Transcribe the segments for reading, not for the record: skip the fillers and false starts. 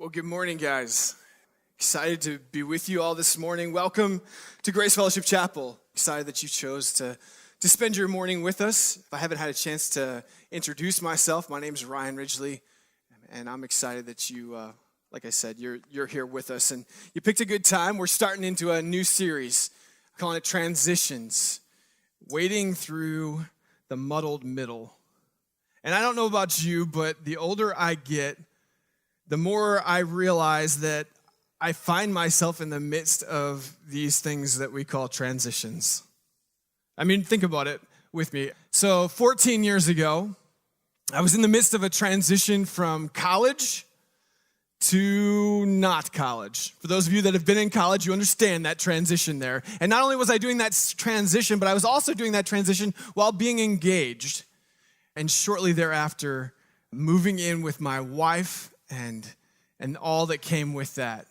Well, good morning, guys. Excited to be with you all this morning. Welcome to Grace Fellowship Chapel. Excited that you chose to spend your morning with us. If I haven't had a chance to introduce myself, my name is Ryan Ridgely, and I'm excited that you, like I said, you're here with us. And you picked a good time. We're starting into a new series, calling it Transitions, wading through the muddled middle. And I don't know about you, but the older I get, the more I realize that I find myself in the midst of these things that we call transitions. I mean, think about it with me. So 14 years ago, I was in the midst of a transition from college to not college. For those of you that have been in college, you understand that transition there. And not only was I doing that transition, but I was also doing that transition while being engaged. And shortly thereafter, moving in with my wife and all that came with that.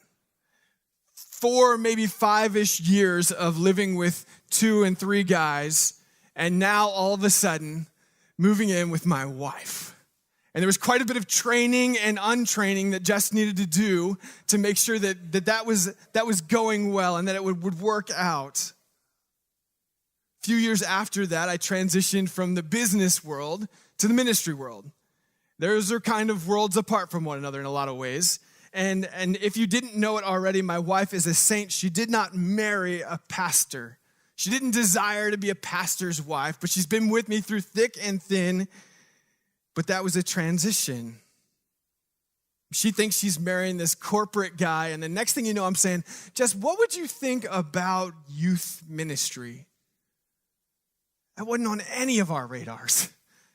4, maybe 5-ish years of living with 2 and 3 guys, and now all of a sudden, moving in with my wife. And there was quite a bit of training and untraining that Jess needed to do to make sure that was going well and that it would work out. A few years after that, I transitioned from the business world to the ministry world. Those are kind of worlds apart from one another in a lot of ways. And if you didn't know it already, my wife is a saint. She did not marry a pastor. She didn't desire to be a pastor's wife, but she's been with me through thick and thin. But that was a transition. She thinks she's marrying this corporate guy, and the next thing you know, I'm saying, Jess, what would you think about youth ministry? That wasn't on any of our radars.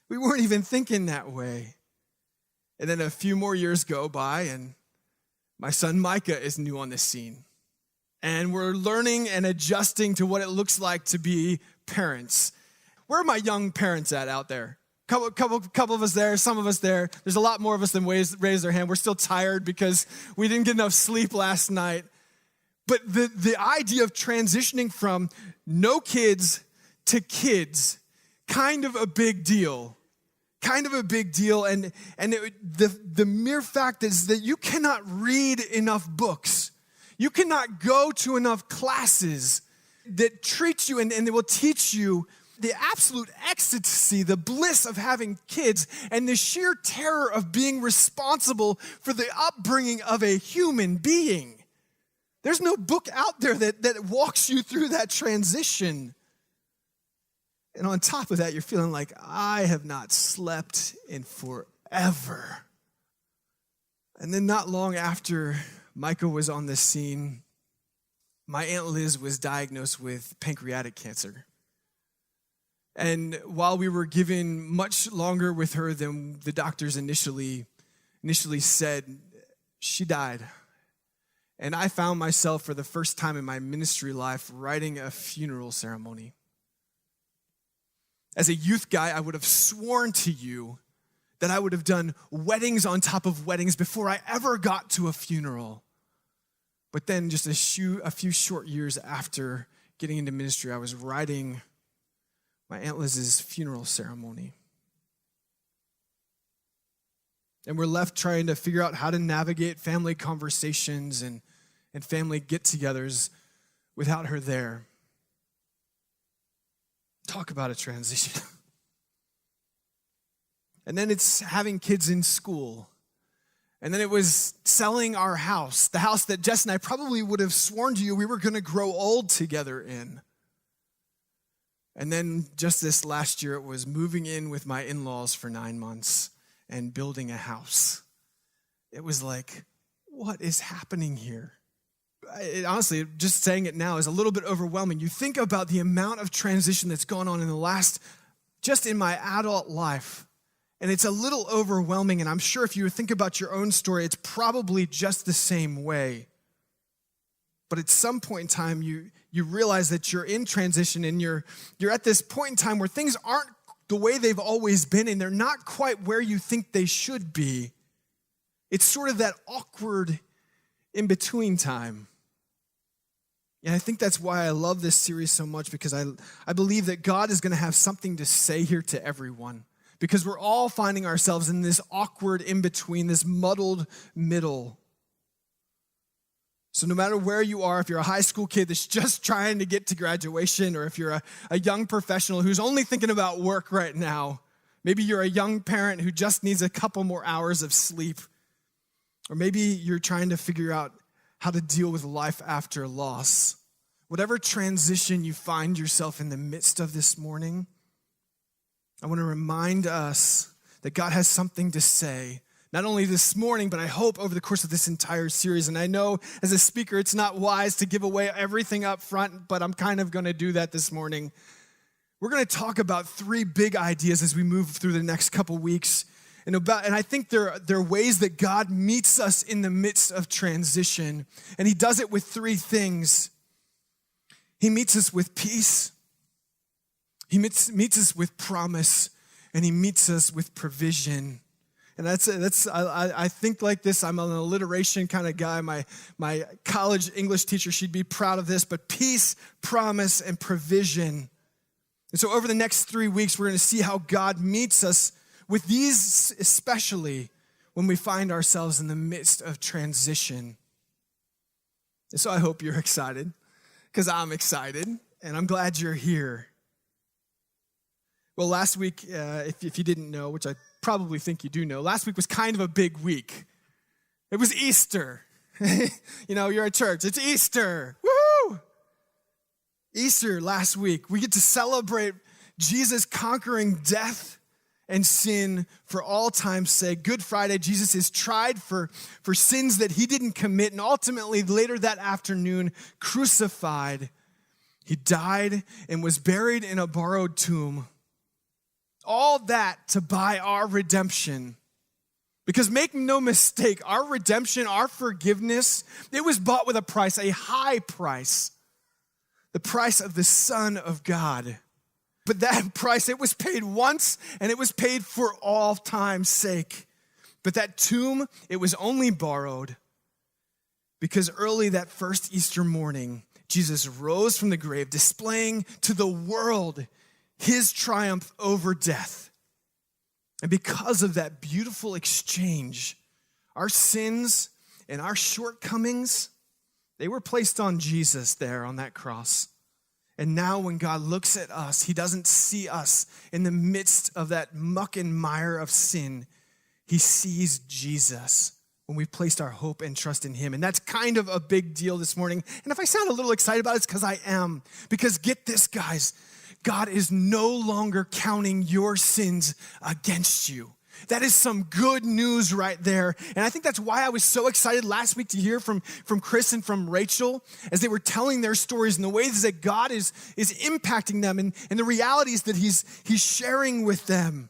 We weren't even thinking that way. And then a few more years go by, and my son Micah is new on the scene. And we're learning and adjusting to what it looks like to be parents. Where are my young parents at out there? Couple of us there, some of us there. There's a lot more of us than raised their hand. We're still tired because we didn't get enough sleep last night. But the idea of transitioning from no kids to kids, kind of a big deal. And the mere fact is that you cannot read enough books. You cannot go to enough classes that treat you and they will teach you the absolute ecstasy, the bliss of having kids, and the sheer terror of being responsible for the upbringing of a human being. There's no book out there that walks you through that transition. And on top of that, you're feeling like, I have not slept in forever. And then not long after Micah was on the scene, my Aunt Liz was diagnosed with pancreatic cancer. And while we were given much longer with her than the doctors initially said, she died. And I found myself for the first time in my ministry life writing a funeral ceremony. As a youth guy, I would have sworn to you that I would have done weddings on top of weddings before I ever got to a funeral. But then just a few short years after getting into ministry, I was writing my Aunt Liz's funeral ceremony. And we're left trying to figure out how to navigate family conversations and family get-togethers without her there. Talk about a transition. And then it's having kids in school. And then it was selling our house, the house that Jess and I probably would have sworn to you we were going to grow old together in. And then just this last year, it was moving in with my in-laws for 9 months and building a house. It was like, what is happening here? Honestly, just saying it now is a little bit overwhelming. You think about the amount of transition that's gone on just in my adult life, and it's a little overwhelming, and I'm sure if you think about your own story, it's probably just the same way. But at some point in time, you realize that you're in transition, and you're at this point in time where things aren't the way they've always been, and they're not quite where you think they should be. It's sort of that awkward in-between time. And I think that's why I love this series so much, because I believe that God is going to have something to say here to everyone. Because we're all finding ourselves in this awkward in-between, this muddled middle. So no matter where you are, if you're a high school kid that's just trying to get to graduation, or if you're a young professional who's only thinking about work right now, maybe you're a young parent who just needs a couple more hours of sleep, or maybe you're trying to figure out how to deal with life after loss. Whatever transition you find yourself in the midst of this morning, I want to remind us that God has something to say, not only this morning, but I hope over the course of this entire series. And I know as a speaker, it's not wise to give away everything up front, but I'm kind of going to do that this morning. We're going to talk about three big ideas as we move through the next couple weeks. And I think there are ways that God meets us in the midst of transition. And he does it with three things. He meets us with peace. He meets us with promise. And he meets us with provision. And I think like this. I'm an alliteration kind of guy. My college English teacher, she'd be proud of this. But peace, promise, and provision. And so over the next 3 weeks, we're going to see how God meets us with these, especially when we find ourselves in the midst of transition. And so I hope you're excited, because I'm excited, and I'm glad you're here. Well, last week, if you didn't know, which I probably think you do know, last week was kind of a big week. It was Easter. You're at church. It's Easter. Woohoo! Easter last week. We get to celebrate Jesus conquering death and sin for all time's sake. Good Friday, Jesus is tried for sins that he didn't commit, and ultimately later that afternoon, crucified. He died and was buried in a borrowed tomb. All that to buy our redemption. Because make no mistake, our redemption, our forgiveness, it was bought with a price, a high price. The price of the Son of God. But that price, it was paid once, and it was paid for all time's sake. But that tomb, it was only borrowed because early that first Easter morning, Jesus rose from the grave, displaying to the world his triumph over death. And because of that beautiful exchange, our sins and our shortcomings, they were placed on Jesus there on that cross. And now when God looks at us, he doesn't see us in the midst of that muck and mire of sin. He sees Jesus when we've placed our hope and trust in him. And that's kind of a big deal this morning. And if I sound a little excited about it, it's because I am. Because get this, guys, God is no longer counting your sins against you. That is some good news right there. And I think that's why I was so excited last week to hear from Chris and from Rachel as they were telling their stories and the ways that God is impacting them and the realities that he's sharing with them.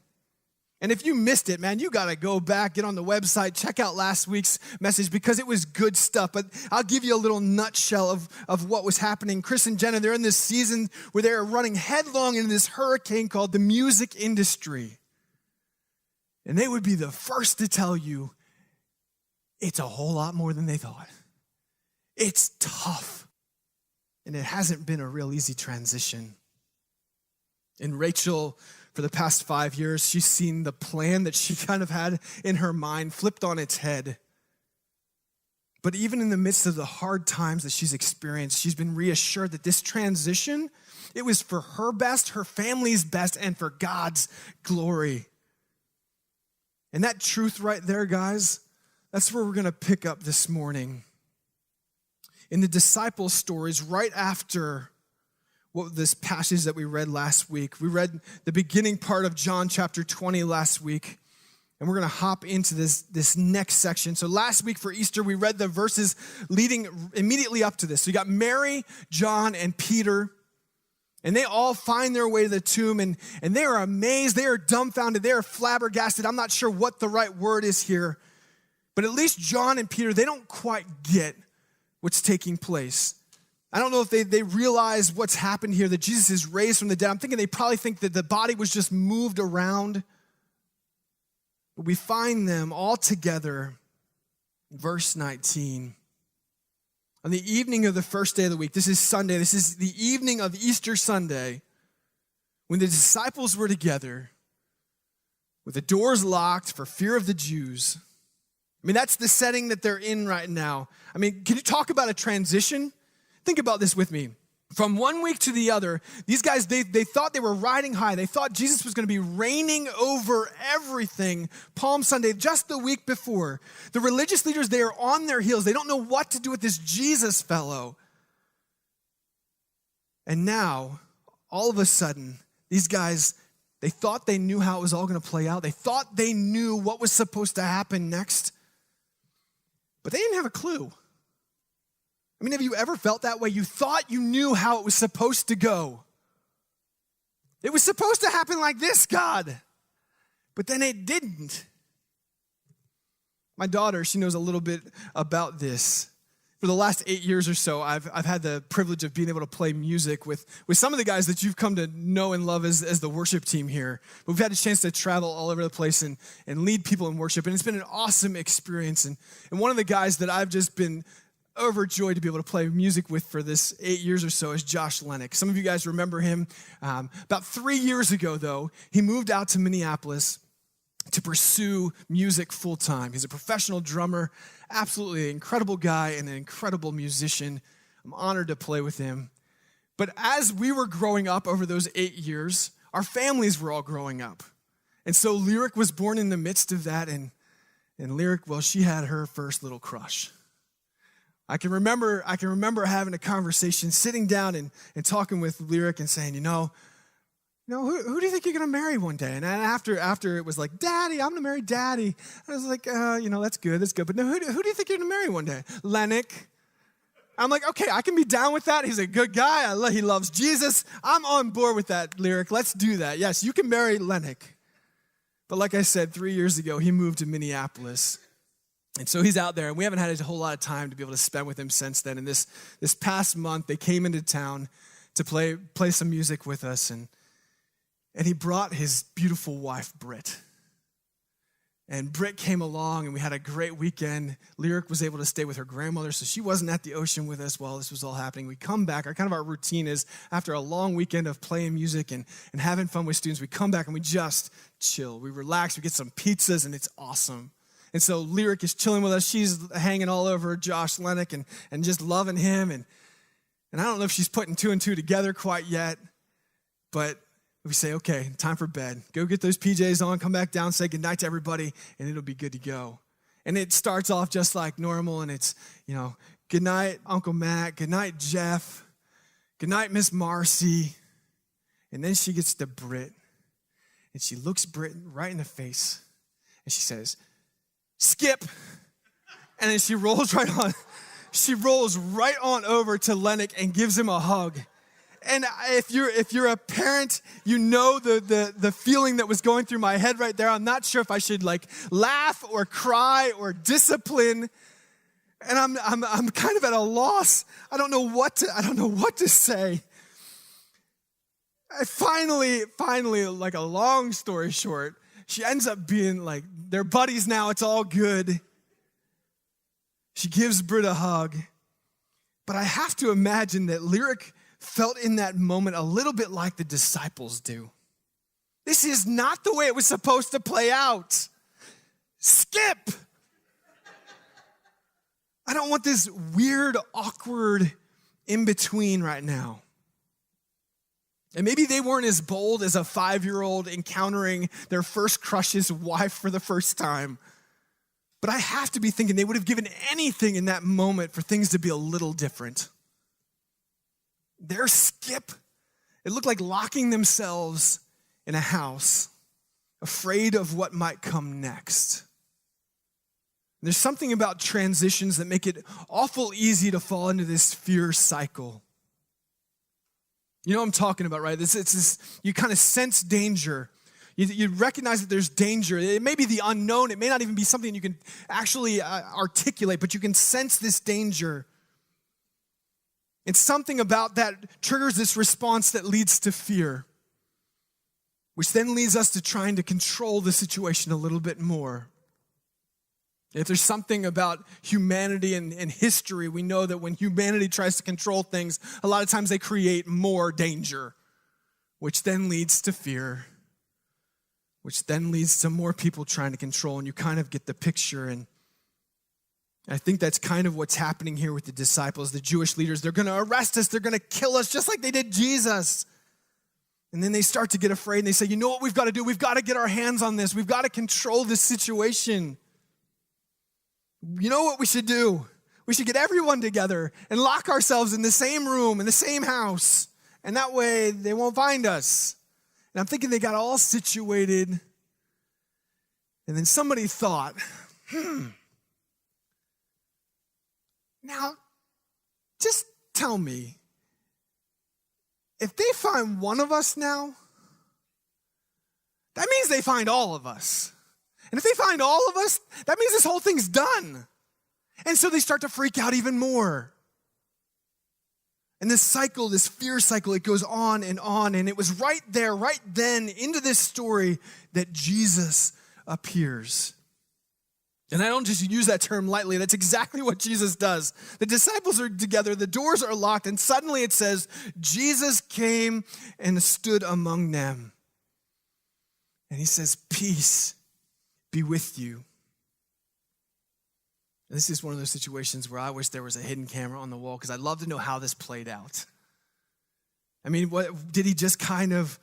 And if you missed it, man, you got to go back, get on the website, check out last week's message because it was good stuff. But I'll give you a little nutshell of what was happening. Chris and Jenna, they're in this season where they're running headlong into this hurricane called the music industry. And they would be the first to tell you it's a whole lot more than they thought. It's tough. And it hasn't been a real easy transition. And Rachel, for the past 5 years, she's seen the plan that she kind of had in her mind flipped on its head. But even in the midst of the hard times that she's experienced, she's been reassured that this transition, it was for her best, her family's best, and for God's glory. And that truth right there, guys, that's where we're going to pick up this morning. In the disciples' stories, right after this passage that we read last week, we read the beginning part of John chapter 20 last week, and we're going to hop into this next section. So last week for Easter, we read the verses leading immediately up to this. So you got Mary, John, and Peter. And they all find their way to the tomb, and they are amazed. They are dumbfounded. They are flabbergasted. I'm not sure what the right word is here. But at least John and Peter, they don't quite get what's taking place. I don't know if they realize what's happened here, that Jesus is raised from the dead. I'm thinking they probably think that the body was just moved around. But we find them all together. Verse 19. On the evening of the first day of the week, this is Sunday, this is the evening of Easter Sunday, when the disciples were together with the doors locked for fear of the Jews, I mean, that's the setting that they're in right now. I mean, can you talk about a transition? Think about this with me. From one week to the other, these guys, they thought they were riding high. They thought Jesus was going to be reigning over everything Palm Sunday, just the week before. The religious leaders, they are on their heels. They don't know what to do with this Jesus fellow. And now, all of a sudden, these guys, they thought they knew how it was all going to play out. They thought they knew what was supposed to happen next. But they didn't have a clue. I mean, have you ever felt that way? You thought you knew how it was supposed to go. It was supposed to happen like this, God. But then it didn't. My daughter, she knows a little bit about this. For the last 8 years or so, I've had the privilege of being able to play music with some of the guys that you've come to know and love as the worship team here. But we've had a chance to travel all over the place and lead people in worship, and it's been an awesome experience. And one of the guys that I've just been overjoyed to be able to play music with for this 8 years or so is Josh Lennox. Some of you guys remember him. About 3 years ago, though, he moved out to Minneapolis to pursue music full time. He's a professional drummer, absolutely an incredible guy and an incredible musician. I'm honored to play with him. But as we were growing up over those 8 years, our families were all growing up. And so Lyric was born in the midst of that, and Lyric, well, she had her first little crush. I can remember having a conversation, sitting down and talking with Lyric and saying, who do you think you're going to marry one day? And after it was like, Daddy, I'm going to marry Daddy. I was like, that's good. But no, who do you think you're going to marry one day? Lennox. I'm like, okay, I can be down with that. He's a good guy. He loves Jesus. I'm on board with that, Lyric. Let's do that. Yes, you can marry Lennox. But like I said, 3 years ago, he moved to Minneapolis. And so he's out there, and we haven't had a whole lot of time to be able to spend with him since then. And this past month, they came into town to play some music with us, and he brought his beautiful wife, Britt. And Britt came along, and we had a great weekend. Lyric was able to stay with her grandmother, so she wasn't at the ocean with us while this was all happening. We come back. Our routine is, after a long weekend of playing music and having fun with students, we come back and we just chill. We relax. We get some pizzas, and it's awesome. And so Lyric is chilling with us. She's hanging all over Josh Lennox and just loving him. And I don't know if she's putting two and two together quite yet, but we say, okay, time for bed. Go get those PJs on, come back down, say goodnight to everybody, and it'll be good to go. And it starts off just like normal, and it's, good night, Uncle Matt, good night, Jeff, good night, Miss Marcy. And then she gets to Britt, and she looks Britt right in the face, and she says, Skip. And then she rolls right on over to Lennox and gives him a hug. And if you're a parent, you know the feeling that was going through my head right there. I'm not sure if I should laugh or cry or discipline. And I'm kind of at a loss. I don't know what to say. I finally, a long story short, she ends up being they're buddies now. It's all good. She gives Britt a hug. But I have to imagine that Lyric felt in that moment a little bit like the disciples do. This is not the way it was supposed to play out. Skip. I don't want this weird, awkward in-between right now. And maybe they weren't as bold as a 5-year-old encountering their first crush's wife for the first time. But I have to be thinking they would have given anything in that moment for things to be a little different. Their Skip, it looked like locking themselves in a house, afraid of what might come next. There's something about transitions that make it awful easy to fall into this fear cycle. You know what I'm talking about, right? It's this, you kind of sense danger. You recognize that there's danger. It may be the unknown. It may not even be something you can actually articulate, but you can sense this danger. And something about that triggers this response that leads to fear, which then leads us to trying to control the situation a little bit more. If there's something about humanity and history, we know that when humanity tries to control things, a lot of times they create more danger, which then leads to fear, which then leads to more people trying to control, and you kind of get the picture. And I think that's kind of what's happening here with the disciples, the Jewish leaders. They're going to arrest us. They're going to kill us just like they did Jesus. And then they start to get afraid and they say, you know what we've got to do? We've got to get our hands on this. We've got to control this situation. You know what we should do? We should get everyone together and lock ourselves in the same room, in the same house. And that way they won't find us. And I'm thinking they got all situated. And then somebody thought, now, just tell me, if they find one of us now, that means they find all of us. And if they find all of us, that means this whole thing's done. And so they start to freak out even more. And this cycle, this fear cycle, it goes on. And it was right there, right then, into this story that Jesus appears. And I don't just use that term lightly. That's exactly what Jesus does. The disciples are together, the doors are locked, and suddenly it says, Jesus came and stood among them. And he says, peace be with you. And this is one of those situations where I wish there was a hidden camera on the wall because I'd love to know how this played out. I mean, what did he just kind of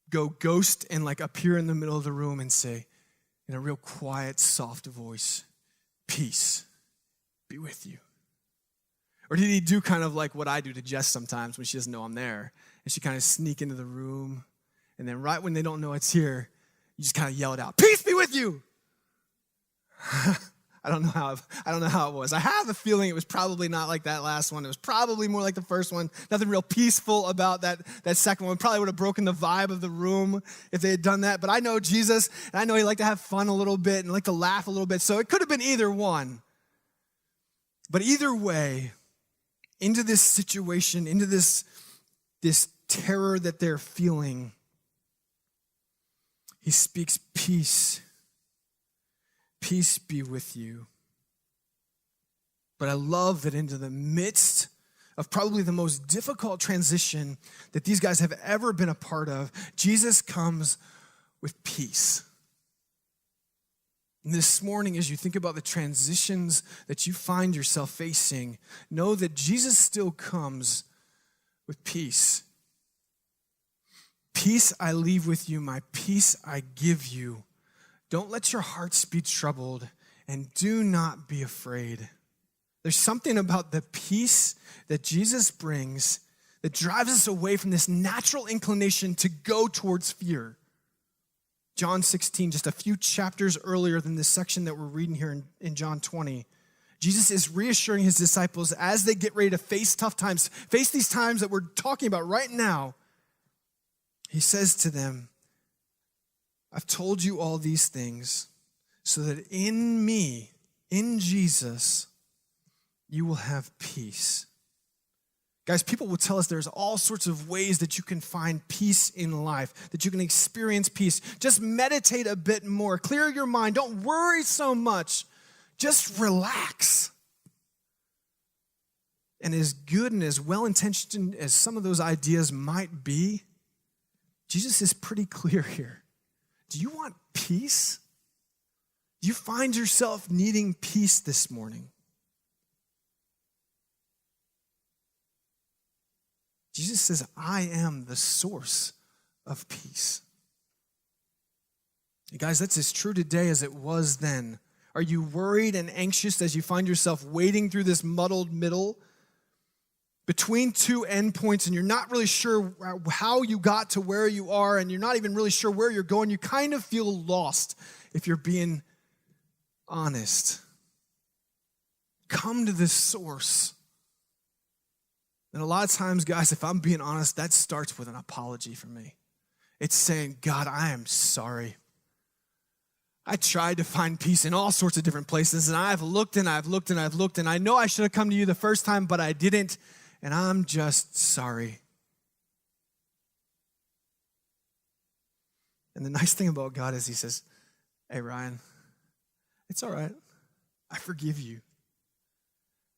go ghost and like appear in the middle of the room and say, in a real quiet, soft voice, peace be with you? Or did he do kind of like what I do to Jess sometimes when she doesn't know I'm there? And she kind of sneak into the room, and then right when they don't know it's here, you just kind of yell it out, peace be with you! I don't know how it was. I have a feeling it was probably not like that last one. It was probably more like the first one. Nothing real peaceful about that second one. Probably would have broken the vibe of the room if they had done that. But I know Jesus, and I know he liked to have fun a little bit and liked to laugh a little bit. So it could have been either one. But either way, into this situation, into this terror that they're feeling, he speaks peace. Peace be with you. But I love that into the midst of probably the most difficult transition that these guys have ever been a part of, Jesus comes with peace. And this morning, as you think about the transitions that you find yourself facing, know that Jesus still comes with peace. Peace I leave with you, my peace I give you. Don't let your hearts be troubled, and do not be afraid. There's something about the peace that Jesus brings that drives us away from this natural inclination to go towards fear. John 16, just a few chapters earlier than this section that we're reading here in John 20, Jesus is reassuring his disciples as they get ready to face tough times, face these times that we're talking about right now. He says to them, I've told you all these things so that in me, in Jesus, you will have peace. Guys, people will tell us there's all sorts of ways that you can find peace in life, that you can experience peace. Just meditate a bit more. Clear your mind. Don't worry so much. Just relax. And as good and as well-intentioned as some of those ideas might be, Jesus is pretty clear here. Do you want peace? Do you find yourself needing peace this morning? Jesus says, I am the source of peace. And guys, that's as true today as it was then. Are you worried and anxious as you find yourself wading through this muddled middle between two endpoints, and you're not really sure how you got to where you are, and you're not even really sure where you're going? You kind of feel lost if you're being honest. Come to this source. And a lot of times, guys, if I'm being honest, that starts with an apology for me. It's saying, God, I am sorry. I tried to find peace in all sorts of different places, and I've looked and I've looked and I've looked, and I know I should have come to you the first time, but I didn't. And I'm just sorry. And the nice thing about God is he says, hey, Ryan, it's all right. I forgive you.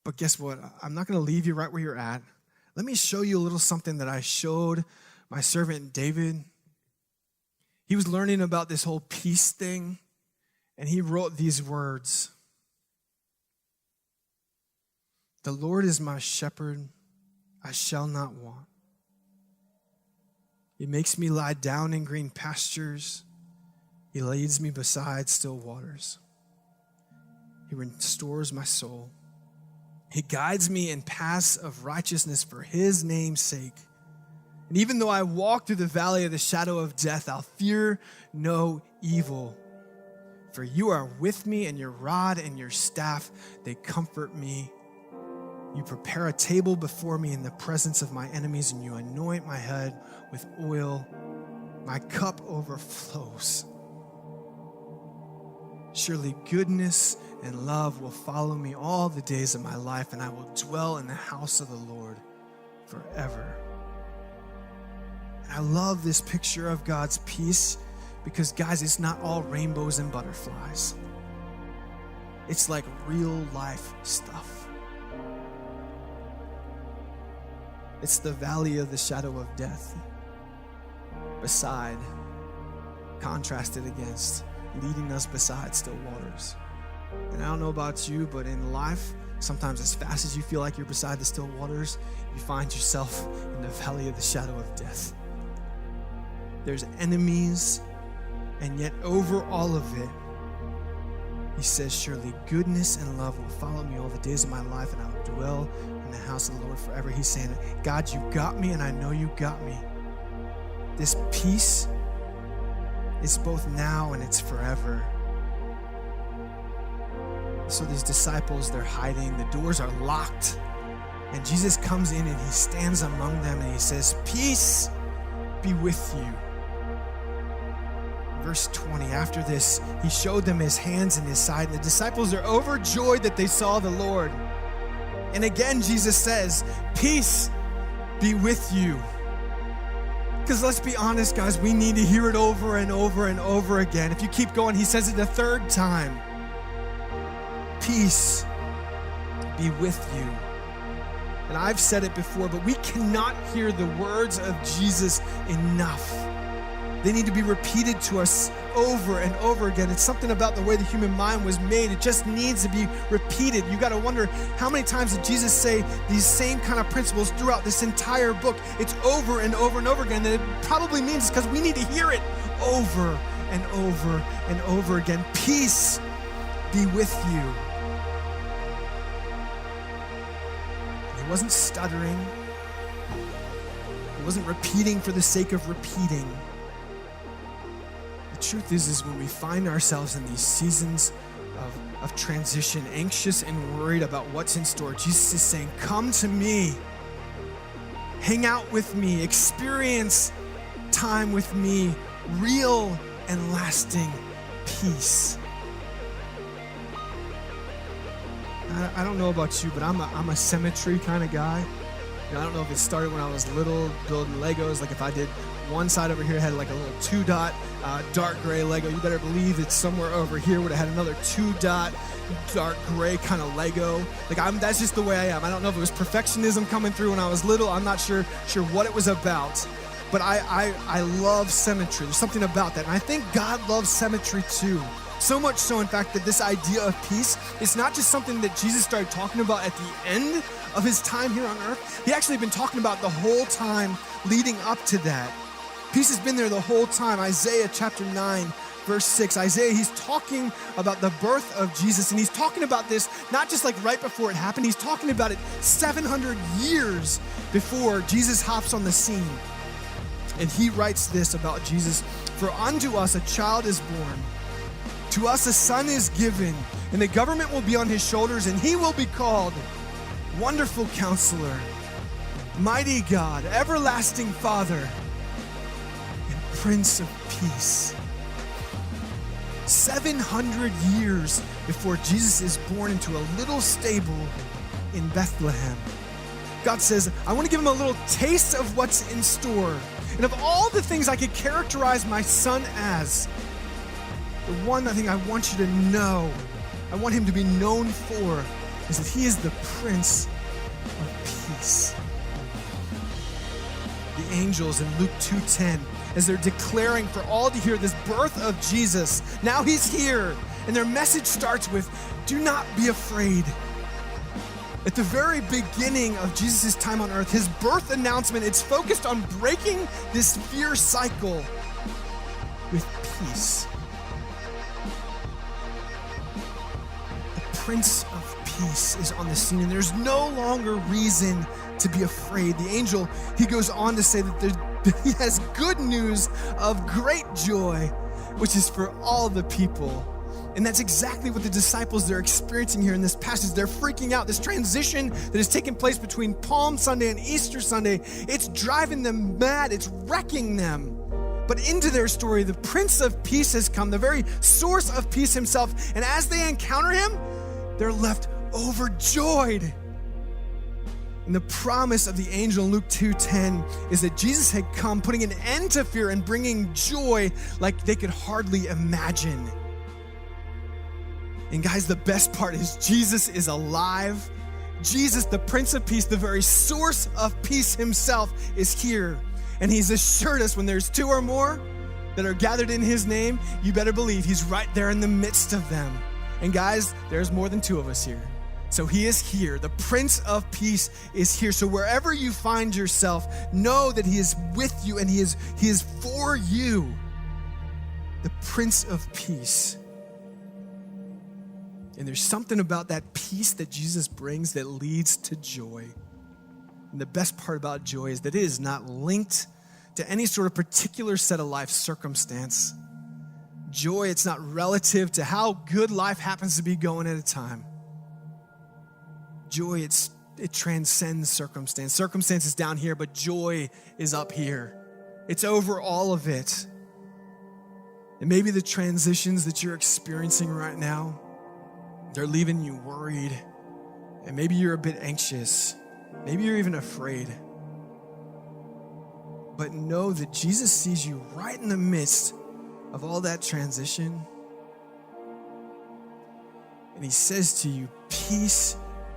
But guess what? I'm not going to leave you right where you're at. Let me show you a little something that I showed my servant David. He was learning about this whole peace thing, and he wrote these words. The Lord is my shepherd, I shall not want. He makes me lie down in green pastures. He leads me beside still waters. He restores my soul. He guides me in paths of righteousness for his name's sake. And even though I walk through the valley of the shadow of death, I'll fear no evil. For you are with me, and your rod and your staff, they comfort me. You prepare a table before me in the presence of my enemies, and you anoint my head with oil. My cup overflows. Surely goodness and love will follow me all the days of my life, and I will dwell in the house of the Lord forever. And I love this picture of God's peace because, guys, it's not all rainbows and butterflies. It's like real life stuff. It's the valley of the shadow of death, contrasted against, leading us beside still waters. And I don't know about you, but in life, sometimes as fast as you feel like you're beside the still waters, you find yourself in the valley of the shadow of death. There's enemies, and yet over all of it, he says, surely goodness and love will follow me all the days of my life, and I will dwell in the house of the Lord forever. He's saying, God, you got me, and I know you got me. This peace is both now and it's forever. So these disciples, they're hiding. The doors are locked. And Jesus comes in and he stands among them and he says, peace be with you. Verse 20, after this, he showed them his hands and his side. And the disciples are overjoyed that they saw the Lord. And again, Jesus says, peace be with you. Because let's be honest, guys, we need to hear it over and over and over again. If you keep going, he says it the third time. Peace be with you. And I've said it before, but we cannot hear the words of Jesus enough. They need to be repeated to us over and over again. It's something about the way the human mind was made. It just needs to be repeated. You got to wonder, how many times did Jesus say these same kind of principles throughout this entire book? It's over and over and over again. And it probably means it's because we need to hear it over and over and over again. Peace be with you. He wasn't stuttering. He wasn't repeating for the sake of repeating. The truth is when we find ourselves in these seasons of transition, anxious and worried about what's in store, Jesus is saying, come to me, hang out with me, experience time with me, real and lasting peace. I don't know about you, but I'm a symmetry kind of guy. You know, I don't know if it started when I was little, building Legos. Like if I did one side over here had like a little 2-dot dark gray Lego, you better believe that somewhere over here would have had another 2-dot dark gray kind of Lego. Like that's just the way I am. I don't know if it was perfectionism coming through when I was little. I'm not sure what it was about. But I love symmetry. There's something about that. And I think God loves symmetry too. So much so, in fact, that this idea of peace is not just something that Jesus started talking about at the end of his time here on earth. He actually been talking about the whole time leading up to that. Peace has been there the whole time. Isaiah chapter 9, verse 6. Isaiah, he's talking about the birth of Jesus, and he's talking about this not just like right before it happened. He's talking about it 700 years before Jesus hops on the scene. And he writes this about Jesus: for unto us a child is born, to us a son is given, and the government will be on his shoulders, and he will be called Wonderful Counselor, Mighty God, Everlasting Father, and Prince of Peace. 700 years before Jesus is born into a little stable in Bethlehem, God says, I want to give him a little taste of what's in store. And of all the things I could characterize my son as, the one thing I want you to know, I want him to be known for, is that he is the Prince of Peace. The angels in Luke 2:10, as they're declaring for all to hear this birth of Jesus, now he's here. And their message starts with, do not be afraid. At the very beginning of Jesus' time on earth, his birth announcement, it's focused on breaking this fear cycle with peace. The Prince of Peace is on the scene, and there's no longer reason to be afraid. The angel, he goes on to say that he has good news of great joy, which is for all the people. And that's exactly what the disciples, they're experiencing here in this passage. They're freaking out. This transition that has taken place between Palm Sunday and Easter Sunday, it's driving them mad. It's wrecking them. But into their story, the Prince of Peace has come, the very source of peace himself. And as they encounter him, they're left overjoyed. And the promise of the angel in Luke 2:10 is that Jesus had come, putting an end to fear and bringing joy like they could hardly imagine. And guys, the best part is Jesus is alive. Jesus, the Prince of Peace, the very source of peace himself, is here. And he's assured us when there's two or more that are gathered in his name, you better believe he's right there in the midst of them. And guys, there's more than two of us here. So he is here. The Prince of Peace is here. So wherever you find yourself, know that he is with you and he is for you. The Prince of Peace. And there's something about that peace that Jesus brings that leads to joy. And the best part about joy is that it is not linked to any sort of particular set of life circumstance. Joy, it's not relative to how good life happens to be going at a time. Joy, it transcends circumstance. Circumstance is down here, but joy is up here. It's over all of it. And maybe the transitions that you're experiencing right now, they're leaving you worried. And maybe you're a bit anxious. Maybe you're even afraid. But know that Jesus sees you right in the midst of all that transition. And he says to you, peace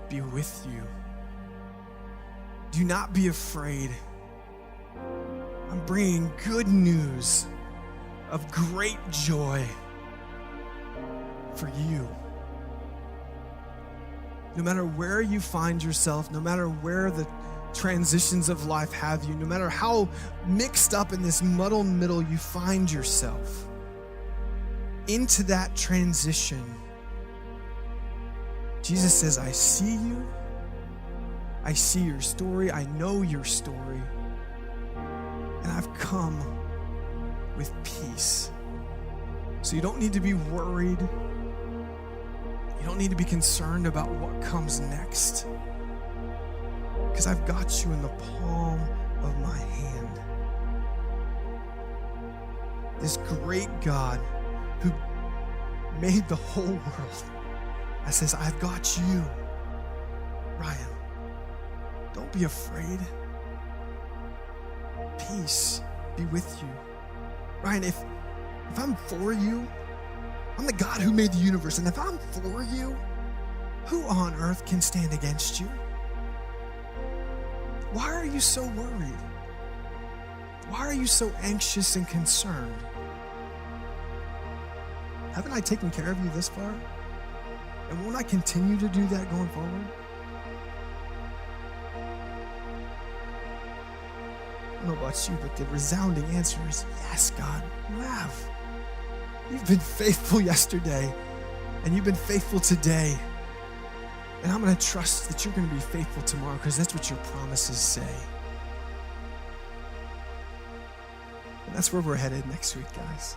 be with you. Do not be afraid. I'm bringing good news of great joy for you. No matter where you find yourself, no matter where the transitions of life have you, no matter how mixed up in this muddled middle you find yourself, into that transition, Jesus says, I see you. I see your story. I know your story. And I've come with peace. So you don't need to be worried. You don't need to be concerned about what comes next. Because I've got you in the palm of my hand. This great God who made the whole world, I says, I've got you. Ryan, don't be afraid. Peace be with you. Ryan, if I'm for you, I'm the God who made the universe, and if I'm for you, who on earth can stand against you? Why are you so worried? Why are you so anxious and concerned? Haven't I taken care of you this far? And won't I continue to do that going forward? I don't know about you, but the resounding answer is yes, God, you have. You've been faithful yesterday, and you've been faithful today. And I'm going to trust that you're going to be faithful tomorrow because that's what your promises say. And that's where we're headed next week, guys.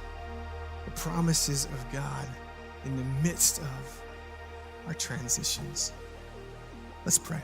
The promises of God in the midst of our transitions. Let's pray.